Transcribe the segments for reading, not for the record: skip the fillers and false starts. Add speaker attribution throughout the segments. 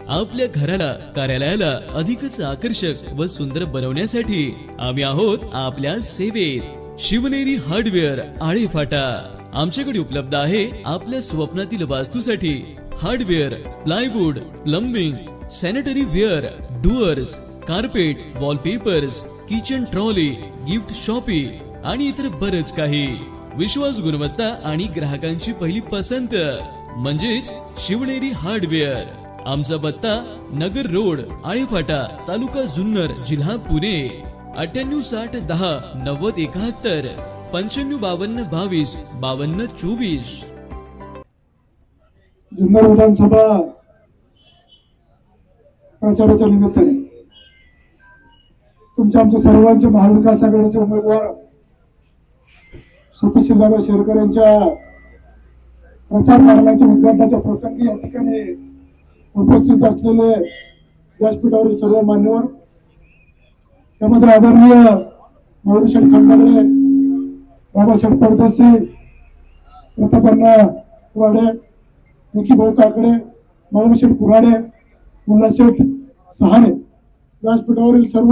Speaker 1: आपल्या घराला कार्यालयाला अधिकच आकर्षक व सुंदर बनवण्यासाठी आम्ही आहोत आपल्या सेवेत। शिवनेरी हार्डवेअर आळेफाटा आमच्याकडे उपलब्ध आहे आपल्या स्वप्नातील वास्तूसाठी hardware, plywood, plumbing, sanitary ware, doors, carpet, wallpapers, kitchen trolley, gift shoppe आणि इतर बरच काही। विश्वास, गुणवत्ता आणि ग्राहकांची पहिली पसंत म्हणजेच शिवनेरी हार्डवेअर। आमचा पत्ता नगर रोड, आळेफाटा, तालुका जुन्नर, जिल्हा पुणे। 9860109071 9552225224।
Speaker 2: जुन्नर विधानसभा प्रचाराच्या निमित्ताने तुमच्या आमच्या सर्वांचे महाविकास आघाडीचे उमेदवार सतीशदादा शेरकर यांच्या प्रचार कार्यालयाच्या उद्घाटनाच्या प्रसंगी या ठिकाणी उपस्थित असलेले व्यासपीठावरील सर्व मान्यवर, त्यामध्ये आदरणीय माऊलीशेठ खंडागळे, बाबासाहेब परदेशी, प्रतापअण्णा कुराडे, विकीभाऊ काकडे, माऊलीशेठ कुराडे, मुल्लाशेठ सहाणे, व्यासपीठावरील सर्व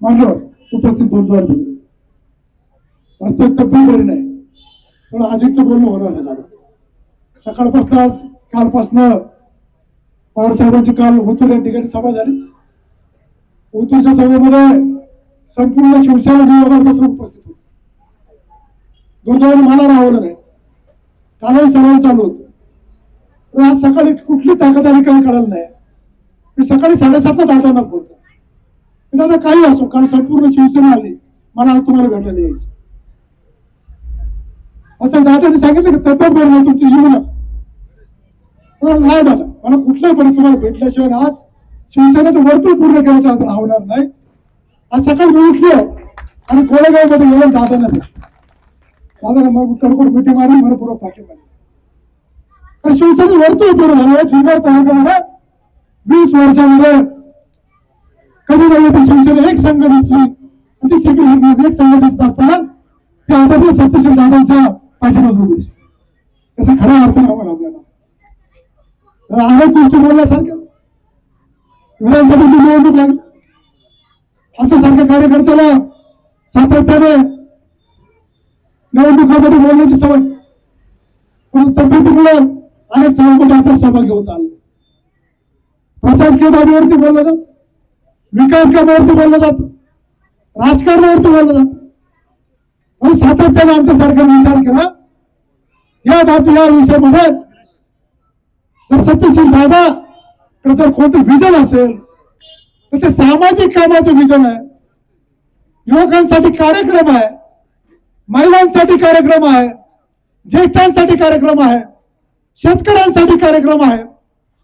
Speaker 2: मान्यवर उपस्थित बंधूवर वास्तविक तब्येत बरी नाही, थोडं अधिकचं बोलणं होणार नाही झालं। सकाळपासून आज कालपासून पवार साहेबांची काल ओतूर या ठिकाणी सभा झाली। ओतूरच्या सभेमध्ये संपूर्ण शिवसेना नियोगात उपस्थित होते। दुर्दैवाने मला राहवलं नाही, कालही सभा चालू होती। आज सकाळी कुठली ताकद आली काही कळलं नाही। मी सकाळी 7:30ला दादांना बोलतो, दादा काही असो, काल संपूर्ण शिवसेना आली, मला आज तुम्हाला भेटायला यायचं असं दादाने सांगितलं की तब्येत बरी नाही तुमची, येऊ नका। नाही दादा, मला कुठल्याही बरं तुम्हाला भेटल्याशिवाय आज शिवसेनेचं वर्तुळ पूर्ण केल्याचं आता राहणार नाही। आज सकाळी मी उठलो आणि कोळेगाव मध्ये गेलो, दादांना मग कडकोड मिठी मारून मला पूर्ण पाठिंबा दिला। तर शिवसेने वर्तुळ पूर्ण झालं। जुन्नर तालुक्यामध्ये 20 वर्षामध्ये कधी नव्हे ती शिवसेना एक संघ दिसली, ती एक संघ दिसत असताना ते आता सतीश दादांच्या पाठीमागे दिसते। त्याचा खऱ्या अर्थाने आम्हाला अनेक गोष्टी बोलण्यासारख्या। विधानसभेची निवडणूक लागली, आमच्यासारख्या कार्यकर्त्याला सातत्याने निवडणुकांमध्ये बोलण्याची सवय, पण तब्येतीमुळे अनेक सभांमध्ये आपण सहभागी होत आलो। प्रशासकीय बाबीवरती बोललं जात, विकास कामावरती बोललं जात, राजकारणावरती बोललं जात, आणि सातत्याने आमच्या सरकारने विचार केला या विषयामध्ये जर सत्यशील दादा जर कोणतं विजन असेल तर ते सामाजिक कामाचं विजन आहे, युवकांसाठी कार्यक्रम आहे, महिलांसाठी कार्यक्रम आहे, ज्येष्ठांसाठी कार्यक्रम आहे, शेतकऱ्यांसाठी कार्यक्रम आहे।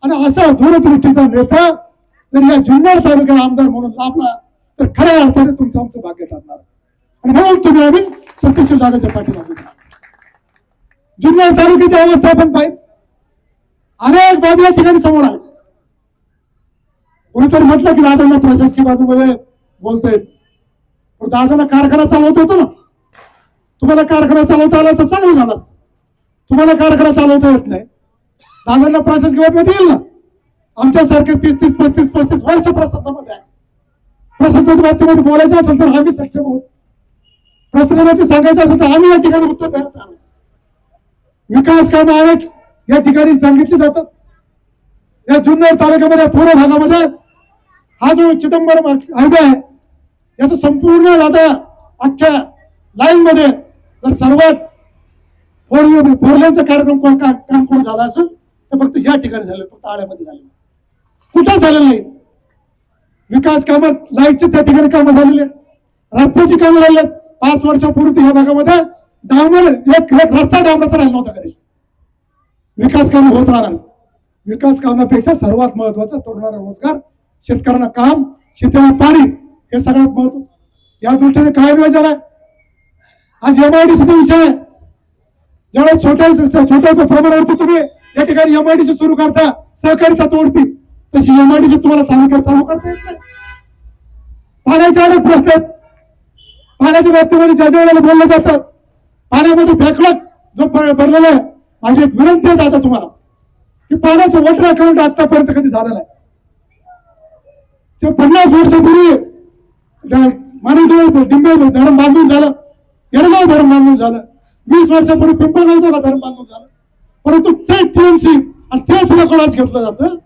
Speaker 2: आणि असा दूरदृष्टीचा नेता जर या जुन्नर तालुक्याला आमदार म्हणून लाभला तर खऱ्या अर्थाने तुमचं आमचं भाग्य ठरणार। आणि म्हणून तुम्ही आम्ही सत्यशील दादाच्या पाठीमागे जुन्नर तालुक्याची अवस्था आपण पाहिजे, अनेक बाबी या ठिकाणी समोर आले। कोणीतरी म्हटलं की दादांना प्रशासकीय बाजूमध्ये बोलतोय, पण दादांना कारखाना चालवत होतो ना, तुम्हाला कारखाना चालवता आला तर चांगलं झालं, तुम्हाला कारखाना चालवता येत नाही, दादांना प्रशासकीय बाजूमध्ये येईल ना। आमच्यासारखे 30-35 वर्ष प्रशासनामध्ये आहे, प्रशासनाच्या बाबतीमध्ये बोलायचं असेल तर आम्ही सक्षम आहोत, प्रशासनाची सांगायचं असेल तर आम्ही या ठिकाणी उत्तर देण्यात आलो। विकास कामं अनेक या ठिकाणी सांगितली जातात। या जुन्नर तालुक्यामध्ये पूर्व भागामध्ये हा जो चिदंबरम हायवे आहे याचं संपूर्ण आता अख्ख्या लाईन मध्ये जर सर्वात फोरलेनचा कार्यक्रम काम कोण झाला असेल तर फक्त या ठिकाणी झालं, फक्त आळ्यामध्ये झालं, कुठं झालेलं नाही। विकास कामं, लाईटची त्या ठिकाणी कामं झालेली आहेत, रस्त्याची कामं झाली आहेत। 5 वर्षापूर्वी ह्या भागामध्ये डांबर एक रस्ता डांबराचा राहिला नव्हता कधी। विकास कामं होत राहणार। विकास कामापेक्षा सर्वात महत्वाचं तरुणांना रोजगार, शेतकऱ्यांना काम, शेतीला पाणी, हे सगळ्यात महत्वाचं। या दृष्टीने काय नियोजन आहे? आज एमआयडीसीचा विषय आहे। ज्यावेळेस छोट्या प्रमाणावरती तुम्ही या ठिकाणी एमआयडीसी सुरू करता सहकारी तत्वावरती, तशी एमआयडीसी तुम्हाला तालुक्यात चालू करता येत नाही। पाण्याचे अनेक प्रश्न आहेत, पाण्याच्या बाबतीमध्ये ज्या वेळेला बोललं जातं पाण्यामध्ये फेकलक जो भरलेला आहे, माझी एक विनंती आहे दादा तुम्हाला, की पाण्याचं वॉटर अकाउंट आतापर्यंत कधी झालं नाही. ते 50 वर्षापूर्वी माणिकदेव डिंबे धरण बांधून झालं, येडगाव धरण बांधून झालं, 20 वर्षापूर्वी पिंपळगावचं धरण बांधून झालं. परंतु तेच टीएमसी आणि तेच रेकॉर्ड घेतलं जातं,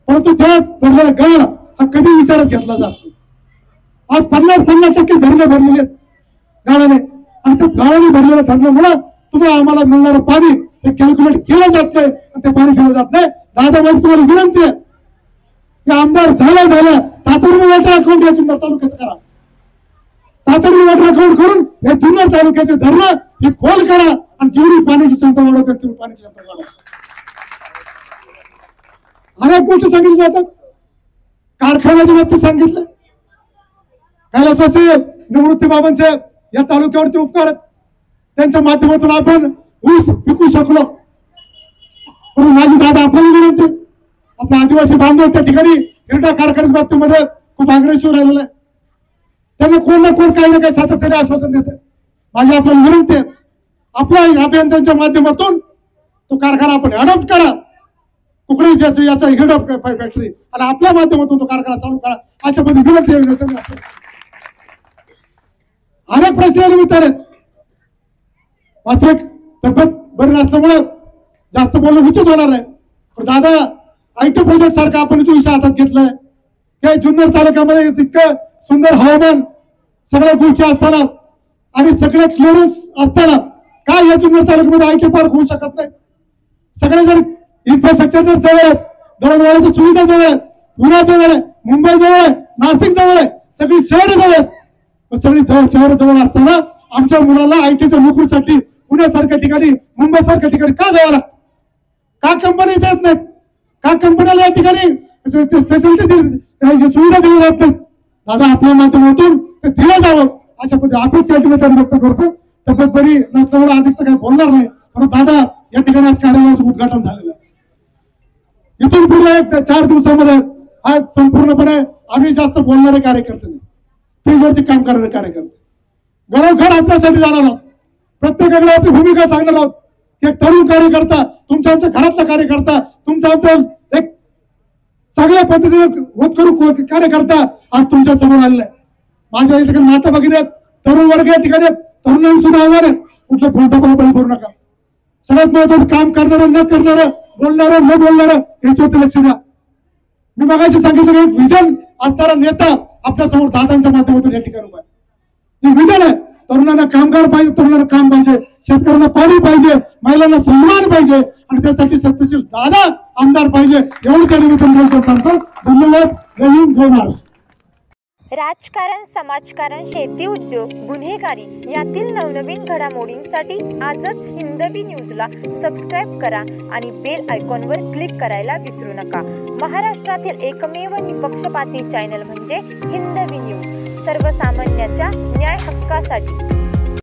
Speaker 2: परंतु त्या भरलेला गाळ हा कधी विचारात घेतला जात नाही. आज 50% धरणे भरलेले आहेत गाळाने, आणि त्या गाळाने भरलेल्या धरणामुळे तुम्हाला आम्हाला मिळणारं पाणी हे कॅल्क्युलेट केलं जात नाही आणि ते पाणी केलं जात नाही. दादा माझी तुम्हाला विनंती आहे की आमदार झाला तातडीने वॉटर अकाउंट या जुन्नर तालुक्याचं करा. तातडीने वॉटर अकाउंट करून या जुन्नर तालुक्याचे धरणं हे खोल करा आणि जेवढी पाण्याची क्षमता वाढवतात तेवढी पाण्याची क्षमता वाढवा. अनेक गोष्टी सांगितल्या जातात. कारखान्याच्या बाबतीत सांगितलं, कैलासवासी निवृत्ती बाबांचे या तालुक्यावरती उपकार आहेत, त्यांच्या माध्यमातून आपण ऊस पिकू शकलो. पण माझी दादा आपल्याला विनंती, आपल्या आदिवासी बांधव त्या ठिकाणी हिरडा कारखान्याच्या बाबतीमध्ये खूप अग्रेसिव्ह राहिलेला आहे. त्यांना कोण ना कोण काही ना काही सातत्याने आश्वासन देते. माझी आपल्याला विनंती आहे, आपल्या अभियंत्यांच्या माध्यमातून तो कारखाना आपण अडॉप्ट करा, कुकडे याचा हिरडा फॅक्टरी, आणि आपल्या माध्यमातून तो कारखाना चालू करा, अशा पद्धतीने विनंती. अनेक प्रश्न निमित्ताने वास्तविक तब्येत बरी नसल्यामुळे जास्त बोलणं उचित होणार आहे. दादा IT प्रोजेक्ट सारखा आपण जो विषय हातात घेतलाय, त्या जुन्नर तालुक्यामध्ये इतकं सुंदर हवामान, सगळ्या गोष्टी असताना आणि सगळे क्लिअरन्स असताना काय या जुन्नर तालुक्यामध्ये IT पार्क होऊ शकत नाही? सगळे जर इन्फ्रास्ट्रक्चर जर जवळ आहे, दळणवळणाची सुविधा जवळ आहे, पुणे जवळ आहे, मुंबई जवळ आहे, नाशिक जवळ आहे, सगळी शहरं जवळ आहेत. सगळी शहर जवळ असताना आमच्या मुलाला ITच्या नोकरीसाठी पुण्यासारख्या ठिकाणी, मुंबईसारख्या ठिकाणी का जावं लागतं? का कंपनी देत नाहीत? का कंपन्याला या ठिकाणी फॅसिलिटी सुविधा दिली जात नाहीत? दादा आपल्या माध्यमातून ते दिलं जावं अशा पद्धती अपेक्षा या ठिकाणी व्यक्त करतो. तब्येत बरी नसल्यामुळे अधिकचं काही बोलणार नाही, पण दादा या ठिकाणी आज कार्यालयाचं उद्घाटन झालेलं आहे. इथून पुढे 4 दिवसामध्ये आज संपूर्णपणे आम्ही जास्त बोलणारे कार्यकर्ते नाही, फील्डवरती काम करणारे कार्यकर्ते घरोघर आपल्यासाठी जाणार आहोत. प्रत्येकाकडे आपली भूमिका सांगणार आहोत. एक तरुण कार्यकर्ता, तुमच्या आमच्या घरातला कार्यकर्ता, तुमचा आमचा एक चांगल्या पद्धतीने होतकरू कार्यकर्ता आज तुमच्या समोर आलेला आहे. माझ्या या ठिकाणी माता भगिनी आहेत, तरुण वर्ग या ठिकाणी आहेत, तरुणांनी सुद्धा आव्हान आहे, कुठल्या फुलचापाला बळी पडू नका. सगळ्यात महत्वाचं काम करणारं न करणारं, बोलणारं न बोलणारं याच्यावरती लक्ष द्या. मी मगाशी सांगितलं एक विजन असणारा नेता आपल्या समोर दादांच्या माध्यमातून या ठिकाणी उभा आहे. जे विजन आहे, तरुणांना कामगार पाहिजे, तरुणांना काम पाहिजे, शेतकऱ्यांना पाणी पाहिजे, महिलांना सन्मान पाहिजे, आणि त्यासाठी सत्यशील दादा आमदार पाहिजे, एवढं त्या निमित्तानं बोलतो. धन्यवाद. जय हिंद, जय महाराष्ट्र.
Speaker 3: राजकारण, समाजकारण, शेती, उद्योग, गुन्हेगारी यातील नवनवीन घडामोडींसाठी आजच हिंदवी न्यूजला सबस्क्राईब करा आणि बेल आयकॉनवर क्लिक करायला विसरू नका. महाराष्ट्रातील एकमेव निपक्षपाती चॅनल म्हणजे हिंदवी न्यूज, सर्वसामान्यांच्या न्याय हक्कासाठी.